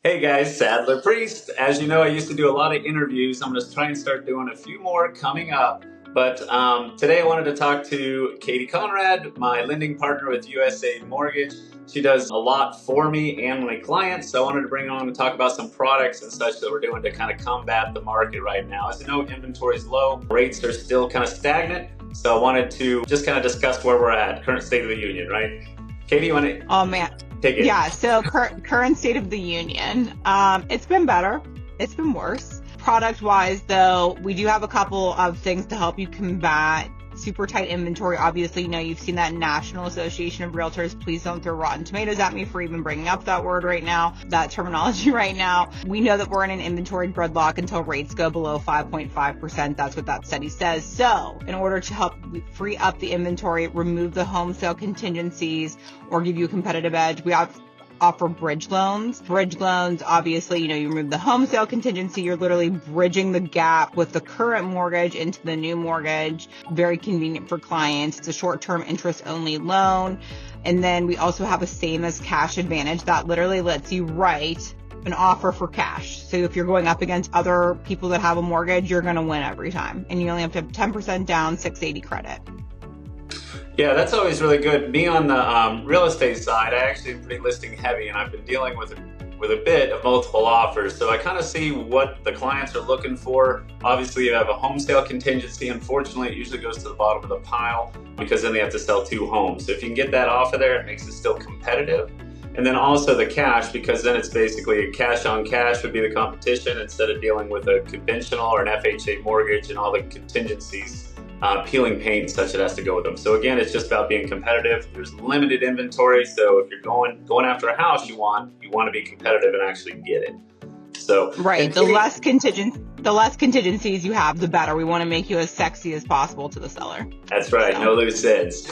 Hey guys, Sadler Priest. As you know, I used to do a lot of interviews. I'm going to try and start doing a few more coming up. But today I wanted to talk to Katie Conrad, my lending partner with USA Mortgage. She does a lot for me and my clients. So I wanted to bring her on and talk about some products and such that we're doing to kind of combat the market right now. As you know, inventory is low. Rates are still kind of stagnant. So I wanted to just kind of discuss where we're at, current state of the union, right? Katie, you want to Oh man. take it? Yeah, so current state of the union. It's been better. It's been worse. Product wise though, we do have a couple of things to help you combat super tight inventory. Obviously, you know, you've seen that National Association of Realtors. Please don't throw rotten tomatoes at me for even bringing up that word right now, that terminology right now. We know that we're in an inventory gridlock until rates go below 5.5%. That's what that study says. So in order to help free up the inventory, remove the home sale contingencies, or give you a competitive edge, we offer bridge loans. Bridge loans, obviously, you know, you remove the home sale contingency, you're literally bridging the gap with the current mortgage into the new mortgage. Very convenient for clients. It's a short-term interest-only loan. And then we also have a same as cash advantage that literally lets you write an offer for cash. So if you're going up against other people that have a mortgage, you're going to win every time. And you only have to have 10% down, 680 credit. Yeah, that's always really good. Me on the real estate side, I actually am pretty listing heavy, and I've been dealing with a bit of multiple offers. So I kind of see what the clients are looking for. Obviously, you have a home sale contingency. Unfortunately, it usually goes to the bottom of the pile because then they have to sell 2 homes. So if you can get that off of there, it makes it still competitive. And then also the cash, because then it's basically cash on cash would be the competition instead of dealing with a conventional or an FHA mortgage and all the contingencies. Peeling paint and such that has to go with them. So again, it's just about being competitive. There's limited inventory, so if you're going after a house you want to be competitive and actually get it. So right, the less contingencies you have, the better. We want to make you as sexy as possible to the seller. That's right, no loose ends.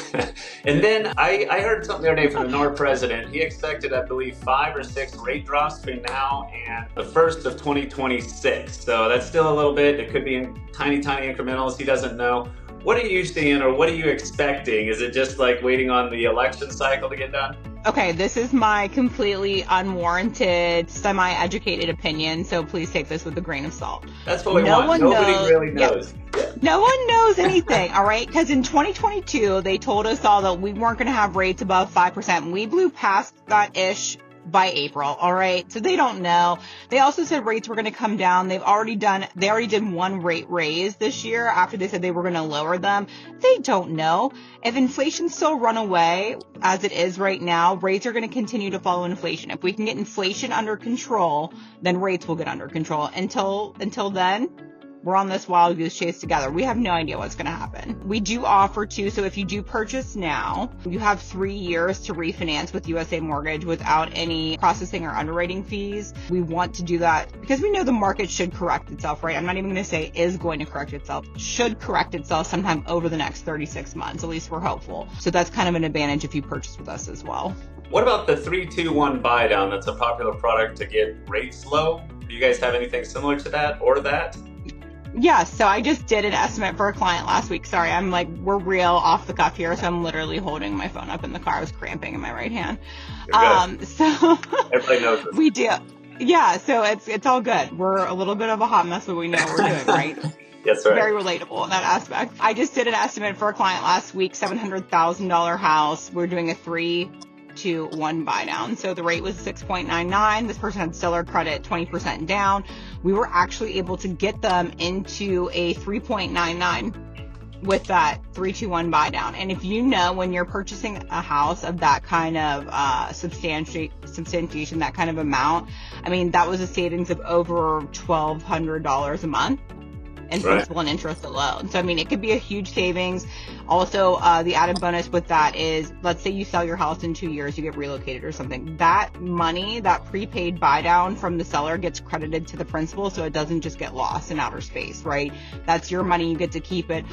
And then I heard something the other day from the NOR president. He expected, I believe, 5 or 6 rate drops between now and the 1st of 2026. So that's still a little bit. It could be in tiny incrementals. He doesn't know. What are you seeing, or what are you expecting? Is it just like waiting on the election cycle to get done? Okay, this is my completely unwarranted, semi-educated opinion, so please take this with a grain of salt. That's what we want. Nobody really knows. Yeah. No one knows anything, all right? Because in 2022, they told us all that we weren't going to have rates above 5%. We blew past that-ish by April, all right? So they don't know. They also said rates were going to come down. They already did one rate raise this year after they said they were going to lower them. They don't know. If inflation still run away as it is right now, rates are going to continue to follow inflation. If we can get inflation under control, then rates will get under control. Until then, we're on this wild goose chase together. We have no idea what's going to happen. We do offer too, so if you do purchase now, you have 3 years to refinance with USA Mortgage without any processing or underwriting fees. We want to do that because we know the market should correct itself, right? I'm not even going to say is going to correct itself. Should correct itself sometime over the next 36 months. At least we're hopeful. So that's kind of an advantage if you purchase with us as well. What about the 3-2-1 buy down? That's a popular product to get rates low. Do you guys have anything similar to that or that? Yeah, so I just did an estimate for a client last week. Sorry, we're real off the cuff here, so I'm literally holding my phone up in the car. I was cramping in my right hand. So everybody knows this. We do. Yeah, so it's all good. We're a little bit of a hot mess, but we know what we're doing, right? That's right. Very relatable in that aspect. I just did an estimate for a client last week, $700,000 house. We're doing a 3-2-1 buy down. So the rate was 6.99. This person had stellar credit, 20% down. We were actually able to get them into a 3.99 with that 3-2-1 buy down. And if you know, when you're purchasing a house of that kind of substantiation, that kind of amount, I mean, that was a savings of over $1,200 a month. And principal and interest alone. So, I mean, it could be a huge savings. Also, the added bonus with that is, let's say you sell your house in 2 years, you get relocated or something. That money, that prepaid buy down from the seller gets credited to the principal, so it doesn't just get lost in outer space, right? That's your money. You get to keep it.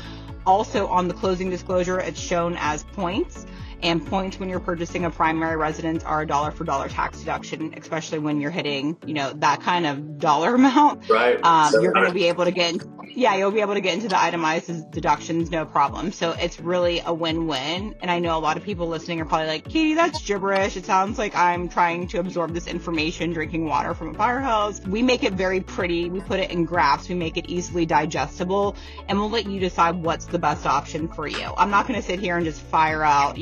Also, on the closing disclosure, it's shown as points. And points when you're purchasing a primary residence are a dollar for dollar tax deduction, especially when you're hitting, that kind of dollar amount. Right. You're going to be able to get Yeah, you'll be able to get into the itemized deductions, no problem. So it's really a win-win. And I know a lot of people listening are probably like, Katie, that's gibberish. It sounds like I'm trying to absorb this information, drinking water from a fire hose. We make it very pretty. We put it in graphs. We make it easily digestible, and we'll let you decide what's the best option for you. I'm not going to sit here and just fire out,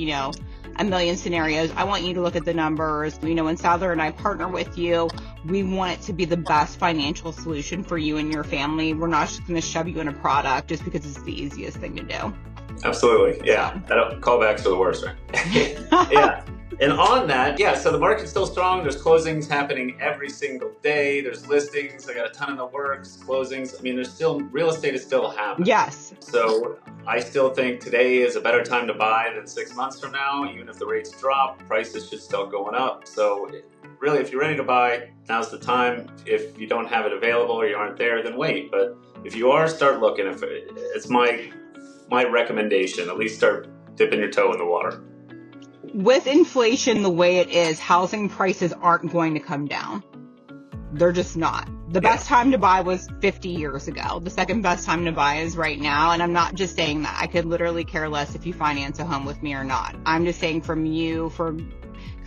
a million scenarios. I want you to look at the numbers. When Sadler and I partner with you, we want it to be the best financial solution for you and your family. We're not just going to shove you in a product just because it's the easiest thing to do. Absolutely. Yeah. Callbacks are the worst, right? Yeah. And on that, so the market's still strong. There's closings happening every single day. There's listings. I got a ton in the works, closings. I mean, real estate is still happening. Yes. So I still think today is a better time to buy than 6 months from now. Even if the rates drop, prices should still going up. So really, if you're ready to buy, now's the time. If you don't have it available or you aren't there, then wait. But if you are, start looking. If it's my recommendation, at least start dipping your toe in the water. With inflation the way it is, housing prices aren't going to come down. They're just not. The best time to buy was 50 years ago. The second best time to buy is right now. And I'm not just saying that. I could literally care less if you finance a home with me or not. I'm just saying for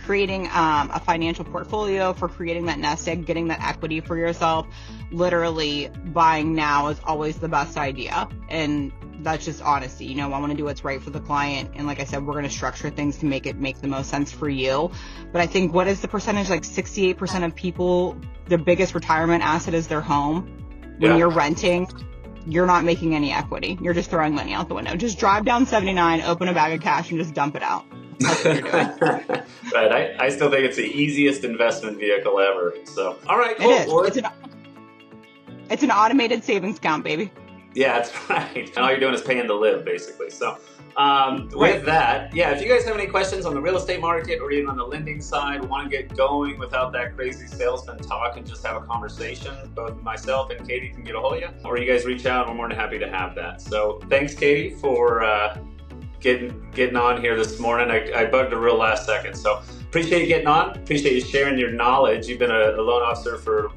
creating a financial portfolio, for creating that nest egg, getting that equity for yourself, literally buying now is always the best idea. And that's just honesty. I want to do what's right for the client. And like I said, we're going to structure things to make the most sense for you. But I think, what is the percentage? Like 68% of people, their biggest retirement asset is their home. When you're renting, you're not making any equity. You're just throwing money out the window. Just drive down 79, open a bag of cash, and just dump it out. That's what you're doing. Right. I still think it's the easiest investment vehicle ever. So, all right. Cool. It is. It's an automated savings account, baby. Yeah, that's right. And all you're doing is paying to live, basically. So with that, if you guys have any questions on the real estate market or even on the lending side, want to get going without that crazy salesman talk and just have a conversation, both myself and Katie can get a hold of you, or you guys reach out. We're more than happy to have that. So thanks, Katie, for getting on here this morning. I bugged a real last second. So appreciate you getting on. Appreciate you sharing your knowledge. You've been a loan officer for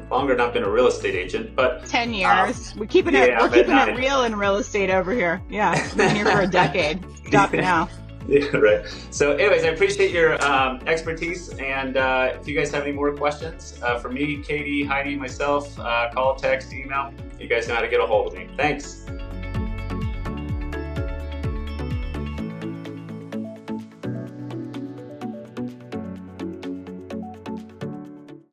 longer than I've been a real estate agent, but 10 years. We're keeping it real in real estate over here. Yeah, been here for a decade. Stop it now. Yeah, right. So anyways, I appreciate your expertise, and if you guys have any more questions for me, Katie, Heidi, myself, call, text, email, you guys know how to get a hold of me. Thanks.